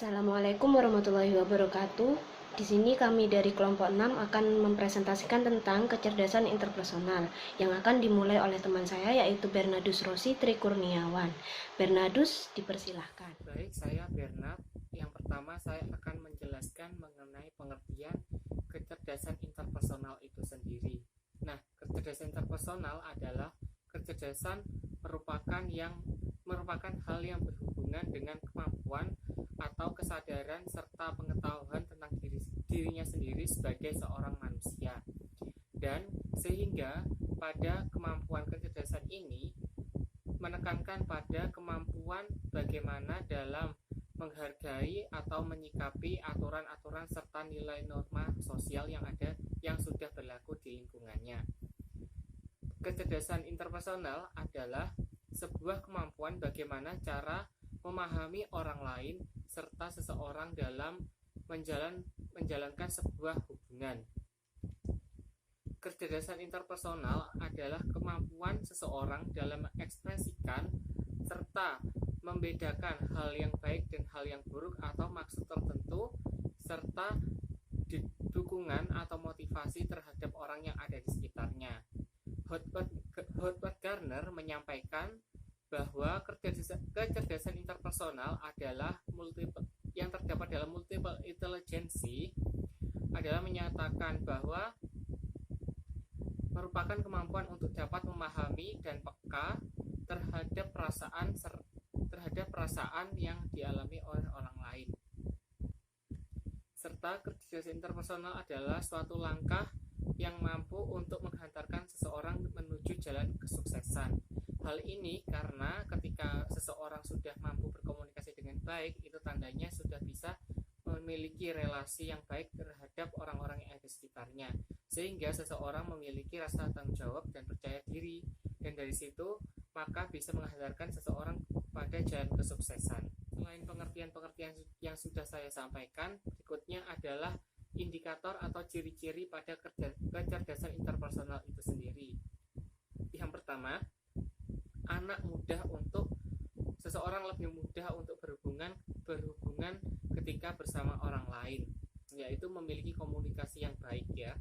Assalamualaikum warahmatullahi wabarakatuh. Di sini kami dari kelompok 6 akan mempresentasikan tentang kecerdasan interpersonal yang akan dimulai oleh teman saya yaitu Bernardus Rosi Trikurniawan. Bernardus, dipersilahkan. Baik, saya Bernard. Yang pertama saya akan menjelaskan mengenai pengertian kecerdasan interpersonal itu sendiri. Nah, kecerdasan interpersonal adalah kecerdasan merupakan hal yang berhubungan dengan kemampuan atau kesadaran serta pengetahuan tentang dirinya sendiri sebagai seorang manusia. Dan sehingga pada kemampuan kecerdasan ini menekankan pada kemampuan bagaimana dalam menghargai atau menyikapi aturan-aturan serta nilai norma sosial yang sudah berlaku di lingkungannya. Kecerdasan interpersonal adalah sebuah kemampuan bagaimana cara memahami orang lain serta seseorang dalam menjalankan sebuah hubungan. Kecerdasan interpersonal adalah kemampuan seseorang dalam mengekspresikan serta membedakan hal yang baik dan hal yang buruk atau maksud tertentu serta dukungan atau motivasi terhadap orang yang ada di sekitarnya. Howard Gardner menyampaikan bahwa kecerdasan interpersonal adalah yang terdapat dalam multiple intelligence adalah menyatakan bahwa merupakan kemampuan untuk dapat memahami dan peka terhadap perasaan yang dialami oleh orang lain. Serta kecerdasan interpersonal adalah suatu langkah yang mampu untuk menghantarkan seseorang menuju jalan kesuksesan. Hal ini karena ketika seseorang sudah mampu berkomunikasi dengan baik, itu tandanya sudah bisa memiliki relasi yang baik terhadap orang-orang yang ada di sekitarnya, sehingga seseorang memiliki rasa tanggung jawab dan percaya diri, dan dari situ maka bisa menghantarkan seseorang pada jalan kesuksesan. Selain pengertian-pengertian yang sudah saya sampaikan, berikutnya adalah indikator atau ciri-ciri pada kecerdasan interpersonal itu sendiri. Yang pertama, seseorang lebih mudah untuk berhubungan ketika bersama orang lain, yaitu memiliki komunikasi yang baik ya.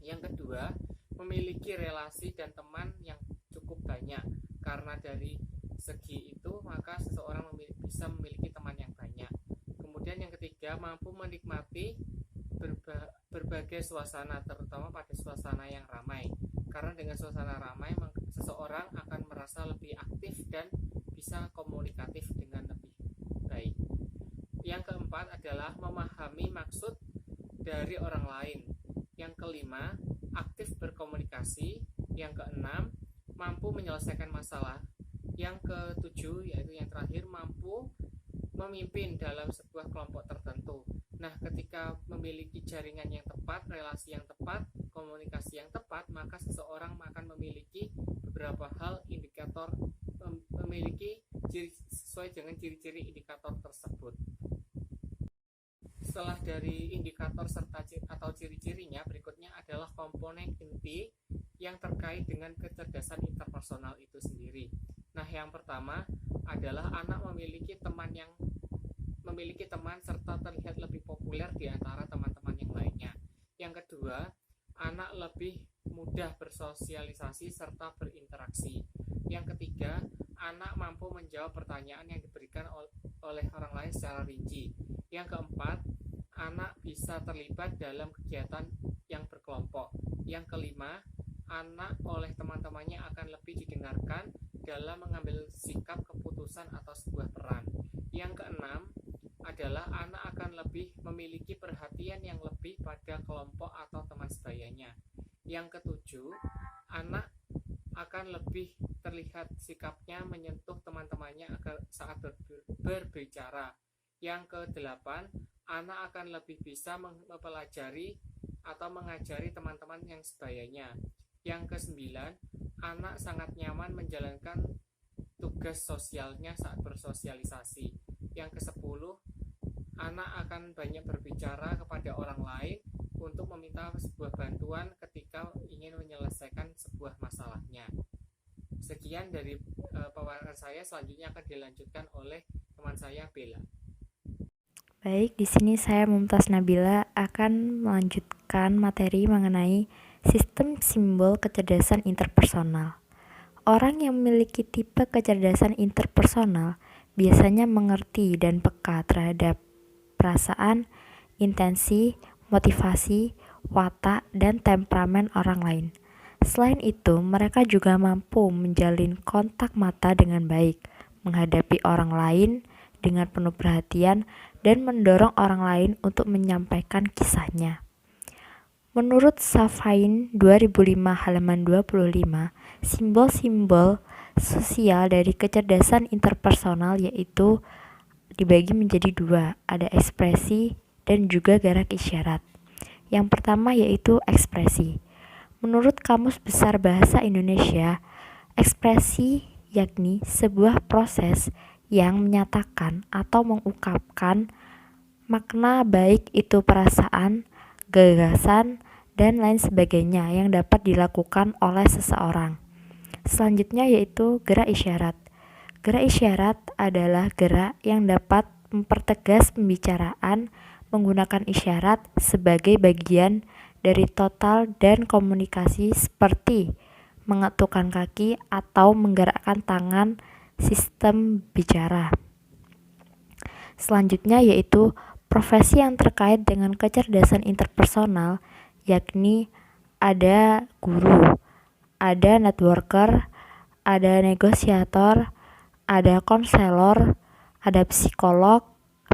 Yang kedua, memiliki relasi dan teman yang cukup banyak. Karena dari segi itu maka seseorang bisa memiliki teman yang banyak. Kemudian yang ketiga, mampu menikmati berbagai suasana, terutama pada suasana yang ramai. Karena dengan suasana ramai, seseorang akan merasa lebih aktif dan bisa komunikatif dengan lebih baik. Yang keempat adalah memahami maksud dari orang lain. Yang kelima, aktif berkomunikasi. Yang keenam, mampu menyelesaikan masalah. Yang ketujuh, yaitu yang terakhir, mampu memimpin dalam sebuah kelompok tertentu. Nah, ketika memiliki jaringan yang tepat, relasi yang tepat, komunikasi yang tepat, maka seseorang akan memiliki beberapa hal indikator, memiliki sesuai dengan ciri-ciri indikator tersebut. Setelah dari indikator serta atau ciri-cirinya, berikutnya adalah komponen inti yang terkait dengan kecerdasan interpersonal itu sendiri. Nah, yang pertama adalah anak memiliki teman serta terlihat lebih populer di antara teman-teman yang lainnya. Yang kedua, anak lebih mudah bersosialisasi serta berinteraksi. Yang ketiga, anak mampu menjawab pertanyaan yang diberikan oleh orang lain secara rinci. Yang keempat, anak bisa terlibat dalam kegiatan yang berkelompok. Yang kelima, anak oleh teman-temannya akan lebih didengarkan dalam mengambil sikap, keputusan atau sebuah peran. Yang keenam adalah anak akan lebih memiliki perhatian yang lebih pada kelompok atau teman sebayanya. Yang ketujuh, anak akan lebih terlihat sikapnya menyentuh teman-temannya saat berbicara. Yang kedelapan, anak akan lebih bisa mempelajari atau mengajari teman-teman yang sebayanya. Yang kesembilan, anak sangat nyaman menjalankan tugas sosialnya saat bersosialisasi. Yang kesepuluh, anak akan banyak berbicara kepada orang lain untuk meminta sebuah bantuan ketika ingin menyelesaikan sebuah masalahnya. Sekian dari paparan saya, selanjutnya akan dilanjutkan oleh teman saya Bella. Baik, di sini saya Mumtaz Nabila akan melanjutkan materi mengenai sistem simbol kecerdasan interpersonal. Orang yang memiliki tipe kecerdasan interpersonal biasanya mengerti dan peka terhadap perasaan, intensi, motivasi, watak, dan temperamen orang lain. Selain itu, mereka juga mampu menjalin kontak mata dengan baik, menghadapi orang lain dengan penuh perhatian, dan mendorong orang lain untuk menyampaikan kisahnya. Menurut Safhain 2005 halaman 25, simbol-simbol sosial dari kecerdasan interpersonal yaitu dibagi menjadi dua, ada ekspresi dan juga gerak isyarat. Yang pertama yaitu ekspresi. Menurut Kamus Besar Bahasa Indonesia, ekspresi yakni sebuah proses yang menyatakan atau mengungkapkan makna baik itu perasaan, gagasan, dan lain sebagainya yang dapat dilakukan oleh seseorang. Selanjutnya yaitu gerak isyarat. Gerak isyarat adalah gerak yang dapat mempertegas pembicaraan menggunakan isyarat sebagai bagian dari total dan komunikasi seperti mengetukkan kaki atau menggerakkan tangan sistem bicara. Selanjutnya yaitu profesi yang terkait dengan kecerdasan interpersonal, yakni ada guru, ada networker, ada negosiator, ada konselor, ada psikolog,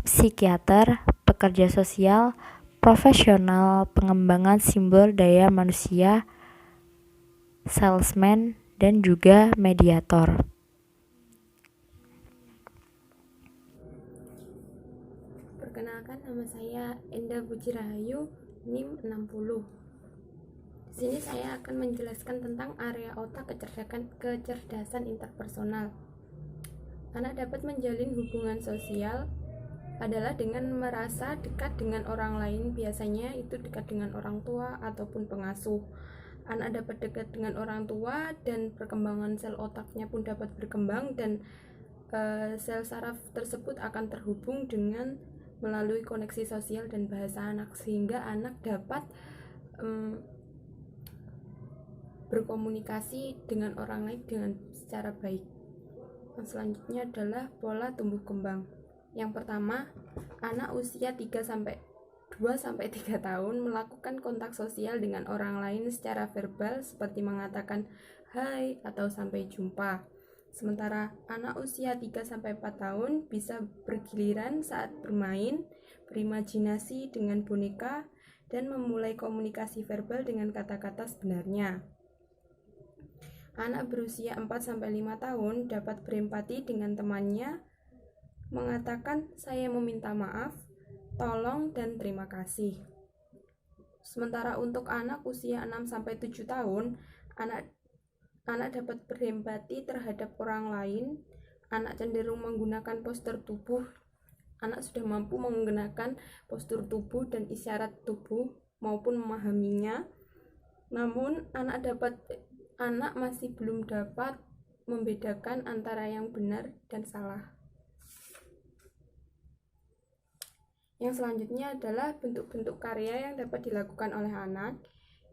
psikiater, pekerja sosial, profesional pengembangan sumber daya manusia, salesman, dan juga mediator. Perkenalkan, nama saya Enda Puji Rahayu, NIM 60. Di sini saya akan menjelaskan tentang area otak kecerdasan interpersonal. Anak dapat menjalin hubungan sosial adalah dengan merasa dekat dengan orang lain, biasanya itu dekat dengan orang tua ataupun pengasuh. Anak dapat dekat dengan orang tua dan perkembangan sel otaknya pun dapat berkembang, dan sel saraf tersebut akan terhubung dengan melalui koneksi sosial dan bahasa anak, sehingga anak dapat berkomunikasi dengan orang lain dengan secara baik. Yang selanjutnya adalah pola tumbuh kembang. Yang pertama, anak usia 2-3 tahun melakukan kontak sosial dengan orang lain secara verbal seperti mengatakan hai atau sampai jumpa. Sementara anak usia 3-4 tahun bisa bergiliran saat bermain, berimajinasi dengan boneka, dan memulai komunikasi verbal dengan kata-kata sebenarnya. Anak berusia 4-5 tahun dapat berempati dengan temannya, mengatakan saya meminta maaf, tolong, dan terima kasih. Sementara untuk anak usia 6-7 tahun, anak dapat berempati terhadap orang lain. Anak cenderung menggunakan postur tubuh. Anak sudah mampu menggunakan postur tubuh dan isyarat tubuh maupun memahaminya. Namun anak masih belum dapat membedakan antara yang benar dan salah. Yang selanjutnya adalah bentuk-bentuk karya yang dapat dilakukan oleh anak.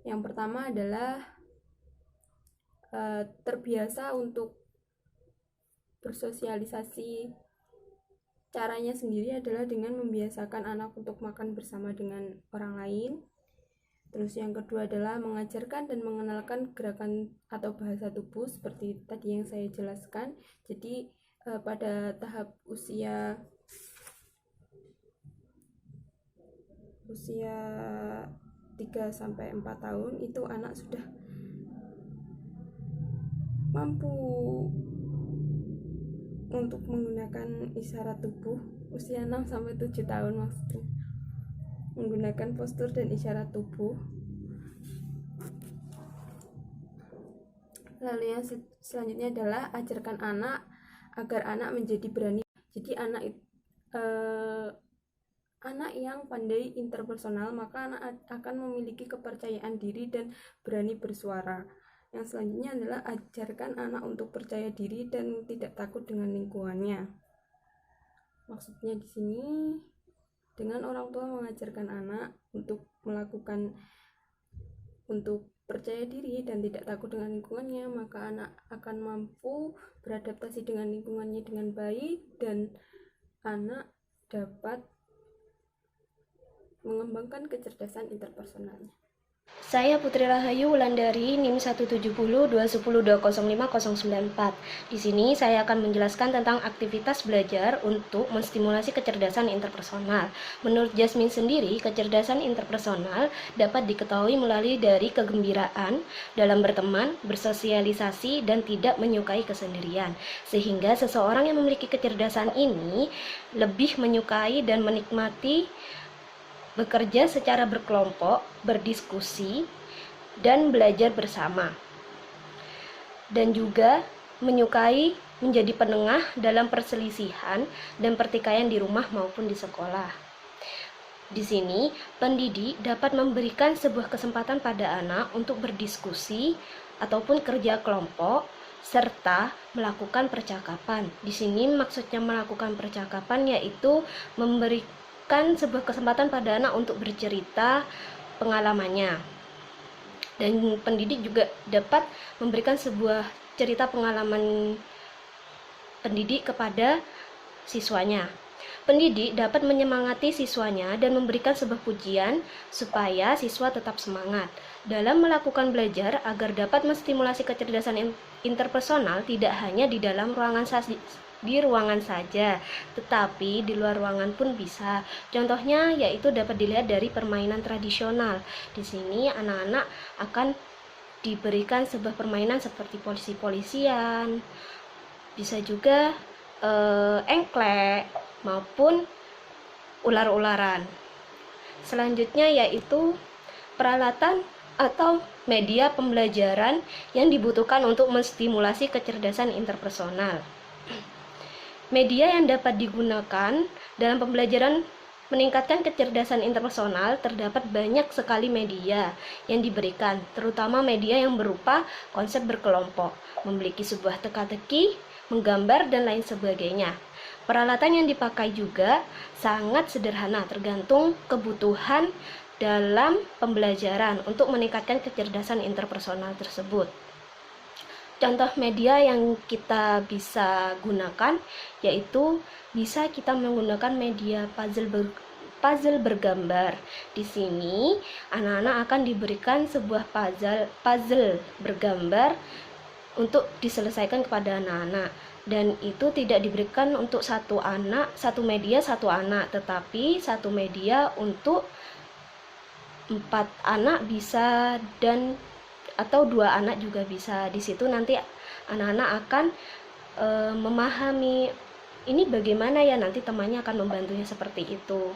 Yang pertama adalah terbiasa untuk bersosialisasi. Caranya sendiri adalah dengan membiasakan anak untuk makan bersama dengan orang lain. Terus yang kedua adalah mengajarkan dan mengenalkan gerakan atau bahasa tubuh seperti tadi yang saya jelaskan. Jadi pada tahap usia 3-4 tahun itu anak sudah mampu untuk menggunakan isyarat tubuh. Usia 6-7 tahun maksudnya, menggunakan postur dan isyarat tubuh. Lalu yang selanjutnya adalah ajarkan anak agar anak menjadi berani. Jadi anak yang pandai interpersonal, maka anak akan memiliki kepercayaan diri dan berani bersuara. Yang selanjutnya adalah ajarkan anak untuk percaya diri dan tidak takut dengan lingkungannya. Maksudnya di sini Dengan orang tua mengajarkan anak untuk percaya diri dan tidak takut dengan lingkungannya, maka anak akan mampu beradaptasi dengan lingkungannya dengan baik dan anak dapat mengembangkan kecerdasan interpersonalnya. Saya Putri Rahayu Wulandari, NIM 1702002050094. Di sini saya akan menjelaskan tentang aktivitas belajar untuk menstimulasi kecerdasan interpersonal. Menurut Jasmine sendiri, kecerdasan interpersonal dapat diketahui melalui dari kegembiraan dalam berteman, bersosialisasi, dan tidak menyukai kesendirian. Sehingga seseorang yang memiliki kecerdasan ini lebih menyukai dan menikmati bekerja secara berkelompok, berdiskusi, dan belajar bersama. Dan juga menyukai menjadi penengah dalam perselisihan dan pertikaian di rumah maupun di sekolah. Di sini, pendidik dapat memberikan sebuah kesempatan pada anak untuk berdiskusi ataupun kerja kelompok serta melakukan percakapan. Di sini maksudnya melakukan percakapan yaitu memberikan sebuah kesempatan pada anak untuk bercerita pengalamannya, dan pendidik juga dapat memberikan sebuah cerita pengalaman pendidik kepada siswanya. Pendidik dapat menyemangati siswanya dan memberikan sebuah pujian supaya siswa tetap semangat dalam melakukan belajar agar dapat menstimulasi kecerdasan interpersonal tidak hanya di dalam ruangan saja, tetapi di luar ruangan pun bisa. Contohnya yaitu dapat dilihat dari permainan tradisional. Di sini anak-anak akan diberikan sebuah permainan seperti polisi-polisian, bisa juga engklek maupun ular-ularan. Selanjutnya yaitu peralatan atau media pembelajaran yang dibutuhkan untuk menstimulasi kecerdasan interpersonal. Media yang dapat digunakan dalam pembelajaran meningkatkan kecerdasan interpersonal, terdapat banyak sekali media yang diberikan, terutama media yang berupa konsep berkelompok, memiliki sebuah teka-teki, menggambar, dan lain sebagainya. Peralatan yang dipakai juga sangat sederhana, tergantung kebutuhan dalam pembelajaran untuk meningkatkan kecerdasan interpersonal tersebut. Contoh media yang kita bisa gunakan yaitu bisa kita menggunakan media puzzle bergambar. Di sini anak-anak akan diberikan sebuah puzzle bergambar untuk diselesaikan kepada anak-anak, dan itu tidak diberikan untuk satu media satu anak, tetapi satu media untuk 4 anak bisa, dan atau 2 anak juga bisa. Di situ nanti anak-anak akan memahami ini bagaimana ya, nanti temannya akan membantunya seperti itu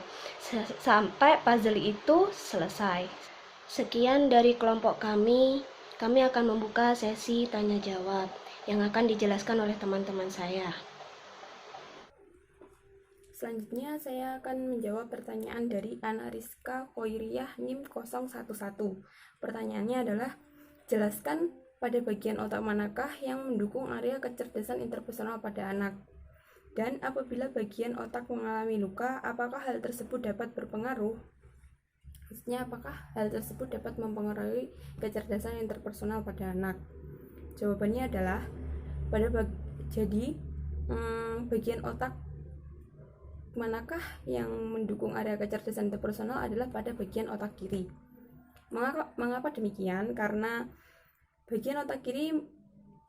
sampai puzzle itu selesai. Sekian dari kelompok kami akan membuka sesi tanya jawab yang akan dijelaskan oleh teman-teman saya. Selanjutnya saya akan menjawab pertanyaan dari Ana Rizka Koiriyah NIM 011. Pertanyaannya adalah, jelaskan pada bagian otak manakah yang mendukung area kecerdasan interpersonal pada anak. Dan apabila bagian otak mengalami luka, apakah hal tersebut dapat berpengaruh? Maksudnya, apakah hal tersebut dapat mempengaruhi kecerdasan interpersonal pada anak? Jawabannya adalah, bagian otak manakah yang mendukung area kecerdasan interpersonal adalah pada bagian otak kiri. Mengapa demikian? Karena bagian otak kiri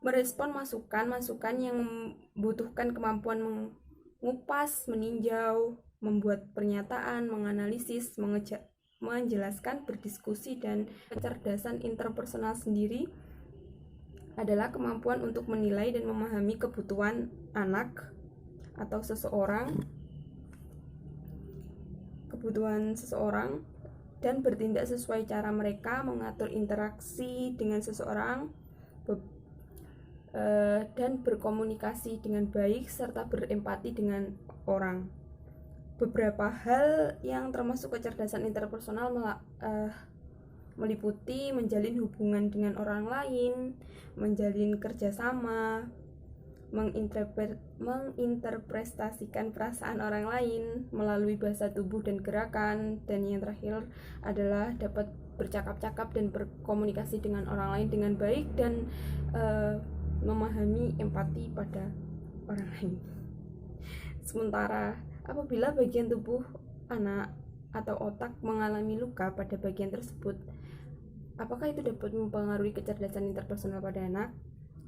merespon masukan yang membutuhkan kemampuan mengupas, meninjau, membuat pernyataan, menganalisis, menjelaskan, berdiskusi, dan kecerdasan interpersonal sendiri adalah kemampuan untuk menilai dan memahami kebutuhan anak atau seseorang dan bertindak sesuai cara mereka, mengatur interaksi dengan seseorang, dan berkomunikasi dengan baik serta berempati dengan orang. Beberapa hal yang termasuk kecerdasan interpersonal meliputi menjalin hubungan dengan orang lain, menjalin kerjasama, menginterpretasikan perasaan orang lain melalui bahasa tubuh dan gerakan, dan yang terakhir adalah dapat bercakap-cakap dan berkomunikasi dengan orang lain dengan baik dan memahami empati pada orang lain. Sementara apabila bagian tubuh anak atau otak mengalami luka pada bagian tersebut, apakah itu dapat mempengaruhi kecerdasan interpersonal pada anak?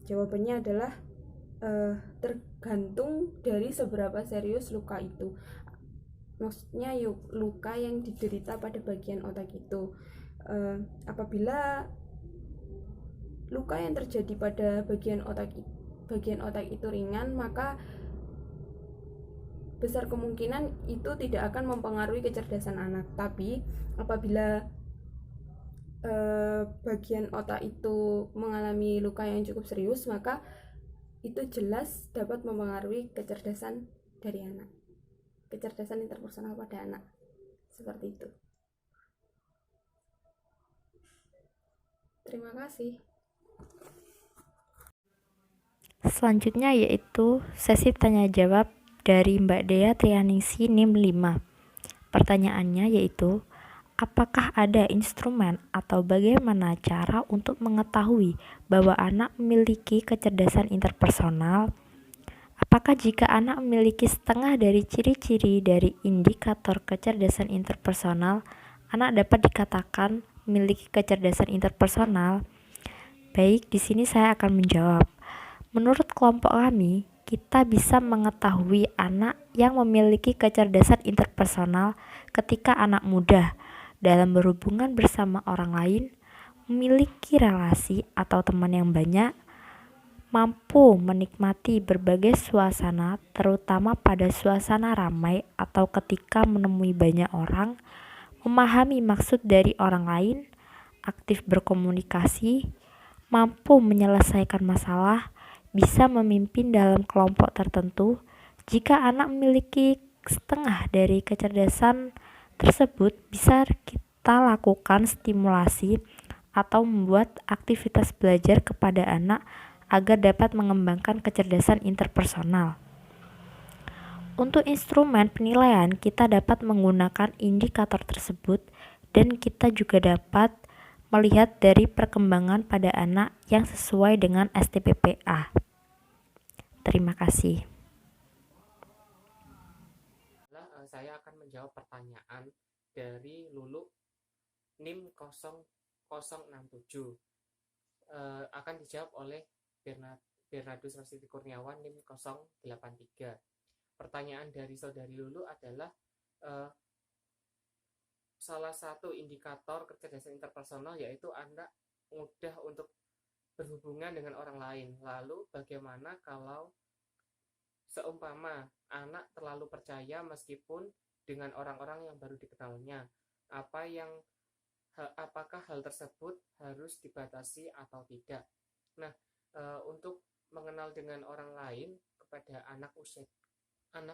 Jawabannya adalah tergantung dari seberapa serius luka itu. Maksudnya luka yang diderita pada bagian otak itu. Apabila luka yang terjadi pada bagian otak itu ringan, maka besar kemungkinan itu tidak akan mempengaruhi kecerdasan anak. Tapi apabila bagian otak itu mengalami luka yang cukup serius, maka itu jelas dapat mempengaruhi kecerdasan dari anak, kecerdasan interpersonal pada anak. Seperti itu. Terima kasih. Selanjutnya yaitu sesi tanya jawab dari Mbak Dea Trianingsi NIM 5. Pertanyaannya yaitu, apakah ada instrumen atau bagaimana cara untuk mengetahui bahwa anak memiliki kecerdasan interpersonal? Apakah jika anak memiliki setengah dari ciri-ciri dari indikator kecerdasan interpersonal, anak dapat dikatakan memiliki kecerdasan interpersonal? Baik, di sini saya akan menjawab. Menurut kelompok kami, kita bisa mengetahui anak yang memiliki kecerdasan interpersonal ketika anak muda dalam berhubungan bersama orang lain, memiliki relasi atau teman yang banyak, mampu menikmati berbagai suasana, terutama pada suasana ramai atau ketika menemui banyak orang, memahami maksud dari orang lain, aktif berkomunikasi, mampu menyelesaikan masalah, bisa memimpin dalam kelompok tertentu. Jika anak memiliki setengah dari kecerdasan tersebut, bisa kita lakukan stimulasi atau membuat aktivitas belajar kepada anak agar dapat mengembangkan kecerdasan interpersonal. Untuk instrumen penilaian, kita dapat menggunakan indikator tersebut dan kita juga dapat melihat dari perkembangan pada anak yang sesuai dengan STPPA. Terima kasih. Saya akan menjawab pertanyaan dari Lulu NIM 0067. Akan dijawab oleh Bernardus Rositi Kurniawan NIM 083. Pertanyaan dari saudari Lulu adalah salah satu indikator kecerdasan interpersonal yaitu anak mudah untuk berhubungan dengan orang lain. Lalu bagaimana kalau seumpama anak terlalu percaya meskipun dengan orang-orang yang baru dikenalnya? Apakah hal tersebut harus dibatasi atau tidak? Nah, untuk mengenal dengan orang lain kepada anak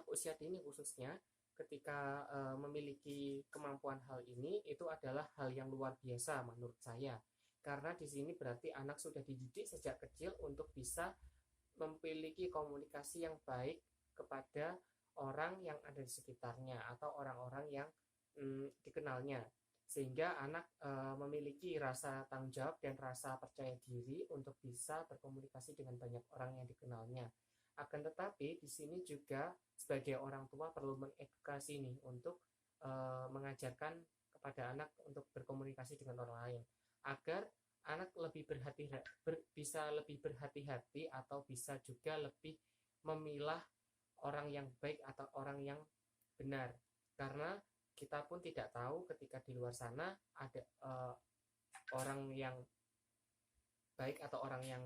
usia dini khususnya, ketika memiliki kemampuan hal ini, itu adalah hal yang luar biasa menurut saya. Karena di sini berarti anak sudah dididik sejak kecil untuk bisa memiliki komunikasi yang baik kepada orang yang ada di sekitarnya atau orang-orang yang dikenalnya, sehingga anak memiliki rasa tanggung jawab dan rasa percaya diri untuk bisa berkomunikasi dengan banyak orang yang dikenalnya. Akan tetapi di sini juga sebagai orang tua perlu mengedukasi nih untuk mengajarkan kepada anak untuk berkomunikasi dengan orang lain, agar anak bisa lebih berhati-hati atau bisa juga lebih memilah orang yang baik atau orang yang benar. Karena kita pun tidak tahu ketika di luar sana ada orang yang baik atau orang yang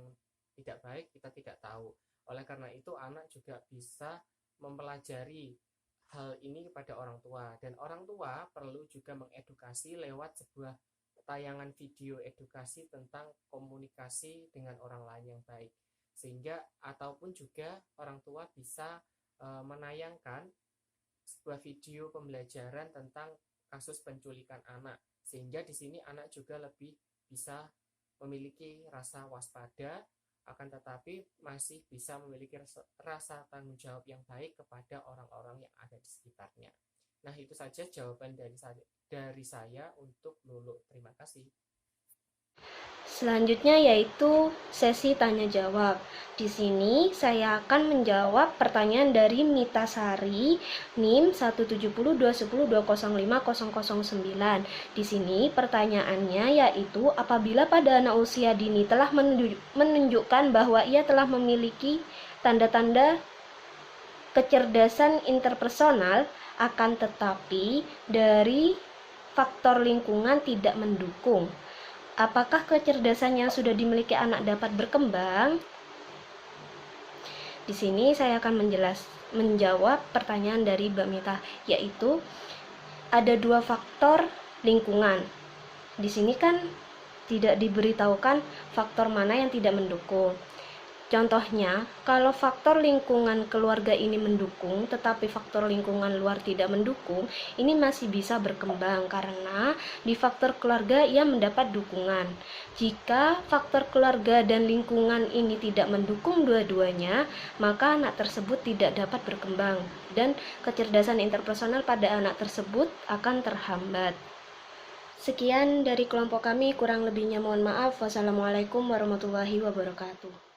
tidak baik, kita tidak tahu. Oleh karena itu anak juga bisa mempelajari hal ini kepada orang tua, dan orang tua perlu juga mengedukasi lewat sebuah tayangan video edukasi tentang komunikasi dengan orang lain yang baik, sehingga ataupun juga orang tua bisa menayangkan sebuah video pembelajaran tentang kasus penculikan anak, sehingga di sini anak juga lebih bisa memiliki rasa waspada akan tetapi masih bisa memiliki rasa tanggung jawab yang baik kepada orang-orang yang ada di sekitarnya. Nah, itu saja jawaban dari saya untuk Lulu. Terima kasih. Selanjutnya yaitu sesi tanya jawab. Di sini saya akan menjawab pertanyaan dari Mita Sari, NIM 1702102050009. Di sini pertanyaannya yaitu apabila pada anak usia dini telah menunjukkan bahwa ia telah memiliki tanda-tanda kecerdasan interpersonal, akan tetapi dari faktor lingkungan tidak mendukung. Apakah kecerdasan yang sudah dimiliki anak dapat berkembang? Di sini saya akan menjawab pertanyaan dari Mbak Mita, yaitu ada 2 faktor lingkungan. Di sini kan tidak diberitahukan faktor mana yang tidak mendukung. Contohnya, kalau faktor lingkungan keluarga ini mendukung, tetapi faktor lingkungan luar tidak mendukung, ini masih bisa berkembang karena di faktor keluarga ia mendapat dukungan. Jika faktor keluarga dan lingkungan ini tidak mendukung dua-duanya, maka anak tersebut tidak dapat berkembang dan kecerdasan interpersonal pada anak tersebut akan terhambat. Sekian dari kelompok kami, kurang lebihnya mohon maaf. Wassalamualaikum warahmatullahi wabarakatuh.